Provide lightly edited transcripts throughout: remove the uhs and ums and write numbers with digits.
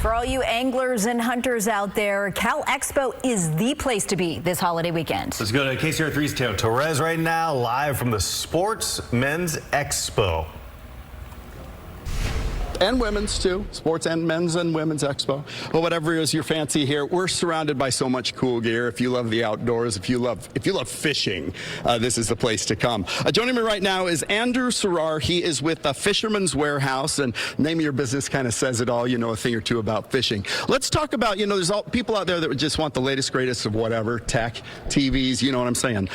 For all you anglers and hunters out there, Cal Expo is the place to be this holiday weekend. Let's go to KCR3's Teo Torres right now, live from the Sports Men's Expo. And women's too, sports and men's and women's expo. Well, whatever is your fancy here, we're surrounded by so much cool gear. If you love the outdoors, if you love fishing, this is the place to come. Joining me right now is Andrew Serrar. He is with the Fisherman's Warehouse, and name of your business kind of says it all. You know a thing or two about fishing. Let's talk about, there's all people out there that would just want the latest, greatest of whatever, tech, TVs, you know what I'm saying.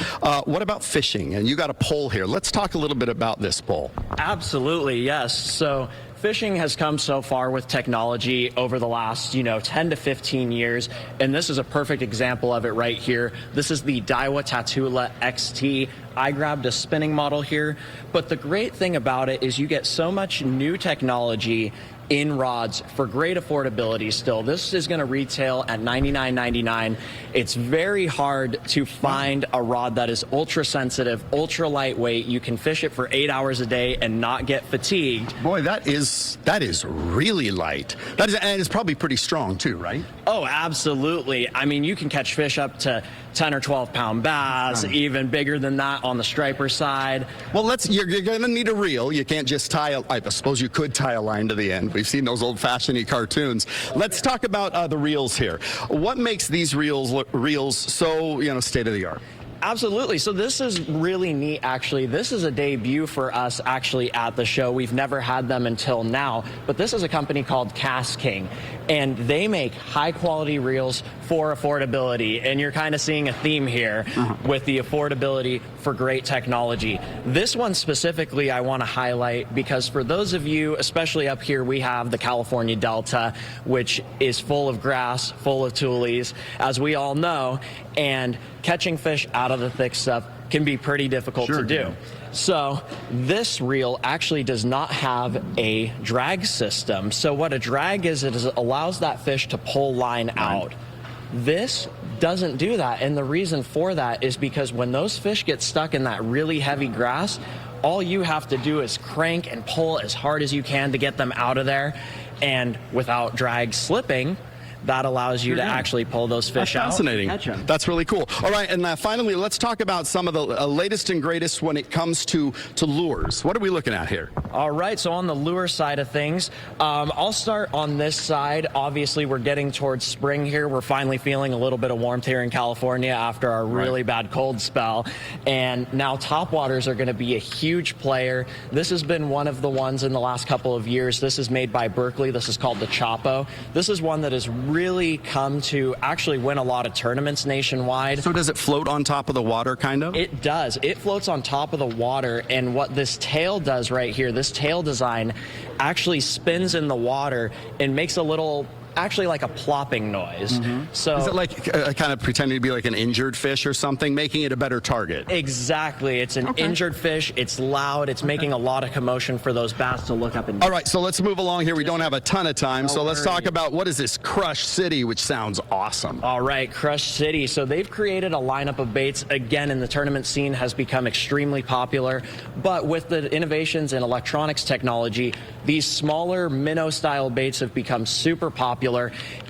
What about fishing? And you got a pole here. Let's talk a little bit about this pole. Absolutely, yes. So fishing has come so far with technology over the last, 10 to 15 years, and this is a perfect example of it right here. This is the Daiwa Tatula XT. I grabbed a spinning model here, but the great thing about it is you get so much new technology in rods for great affordability still. This is going to retail at $99.99. It's very hard to find a rod that is ultra sensitive, ultra lightweight. You can fish it for 8 hours a day and not get fatigued. Boy, that is really light. And it's probably pretty strong too, right? Oh, absolutely. I mean, you can catch fish up to 10 or 12 pound bass, even bigger than that on the striper side. Well, you're going to need a reel. You can't just I suppose you could tie a line to the end. We've seen those old-fashioned cartoons. Let's talk about the reels here. What makes these reels so, state-of-the-art? Absolutely. So this is really neat, actually. This is a debut for us actually at the show. We've never had them until now, but this is a company called KastKing, and they make high-quality reels for affordability, and you're kind of seeing a theme here with the affordability for great technology. This one specifically I want to highlight because for those of you, especially up here, we have the California Delta, which is full of grass, full of tules, as we all know, and catching fish out of the thick stuff can be pretty difficult to do. So this reel actually does not have a drag system. So what a drag is, it allows that fish to pull line out. This doesn't do that, and the reason for that is because when those fish get stuck in that really heavy grass, all you have to do is crank and pull as hard as you can to get them out of there, and without drag slipping, that allows you to actually pull those fish out. Fascinating. That's really cool. All right, and finally, let's talk about some of the latest and greatest when it comes to lures. What are we looking at here? All right, so on the lure side of things, I'll start on this side. Obviously, we're getting towards spring here. We're finally feeling a little bit of warmth here in California after our really bad cold spell. And now topwaters are going to be a huge player. This has been one of the ones in the last couple of years. This is made by Berkley. This is called the Chapo. This is one that is really come to actually win a lot of tournaments nationwide. So does it float on top of the water, kind of? It does. It floats on top of the water, and what this tail does right here, this tail design actually spins in the water and makes a little, actually like a plopping noise. So is it like kind of pretending to be like an injured fish or something, making it a better target? Exactly. It's an injured fish. It's loud. It's making a lot of commotion for those bass to look up and. All right, so let's move along here. We don't have a ton of time, so let's talk about what is this Crush City, which sounds awesome. All right, Crush City. So they've created a lineup of baits. Again, in the tournament scene has become extremely popular, but with the innovations in electronics technology, these smaller minnow-style baits have become super popular.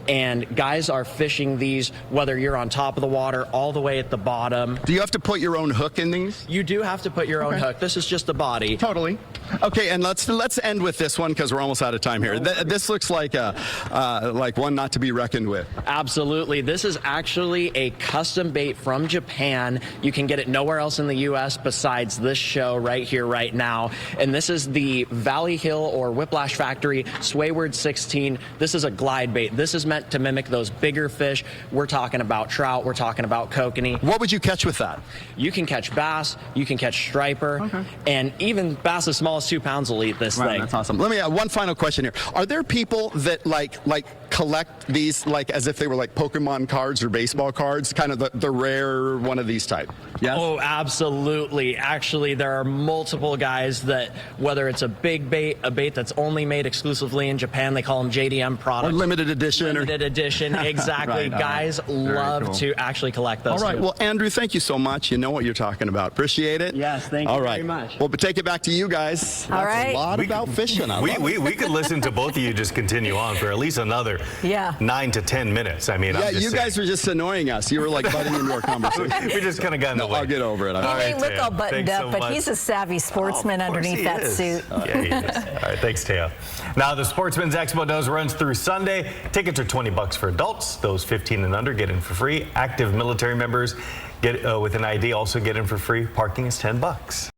And guys are fishing these, whether you're on top of the water, all the way at the bottom. Do you have to put your own hook in these? You do have to put your own hook. This is just the body. Totally. Okay, and let's end with this one because we're almost out of time here. This looks like one not to be reckoned with. Absolutely. This is actually a custom bait from Japan. You can get it nowhere else in the U.S. besides this show right here, right now. And this is the Valley Hill or Whiplash Factory Swayward 16. This is a glide bait. This is meant to mimic those bigger fish. We're talking about trout. We're talking about kokanee. What would you catch with that? You can catch bass. You can catch striper. And even bass as small as 2 pounds will eat this thing. That's awesome. Let me add one final question here. Are there people that like collect these like as if they were like Pokemon cards or baseball cards, kind of the rare one of these type? Yes? Oh, absolutely. Actually, there are multiple guys that, whether it's a big bait, a bait that's only made exclusively in Japan, they call them JDM products. Or limited edition. Limited edition, exactly. Guys love to actually collect those. All right. Well, Andrew, thank you so much. You know what you're talking about. Appreciate it. Yes, thank you very much. Well, but take it back to you guys. All right. That's a lot about fishing. We could listen to both of you just continue on for at least another another Yeah. 9 to 10 minutes. I mean, Yeah, I'm just you saying. guys were just annoying us. You were like butting into our conversation. We just kind of got in the way. I'll get over it. He All may right, look Teo. all buttoned Thanks up, so but much. he's a savvy sportsman Of course underneath he that is. suit. Yeah, he is. All right, thanks, Teo. Now, the Sportsman's Expo does runs through Sunday. Tickets are $20 for adults. Those 15 and under get in for free. Active military members get with an ID also get in for free. Parking is $10.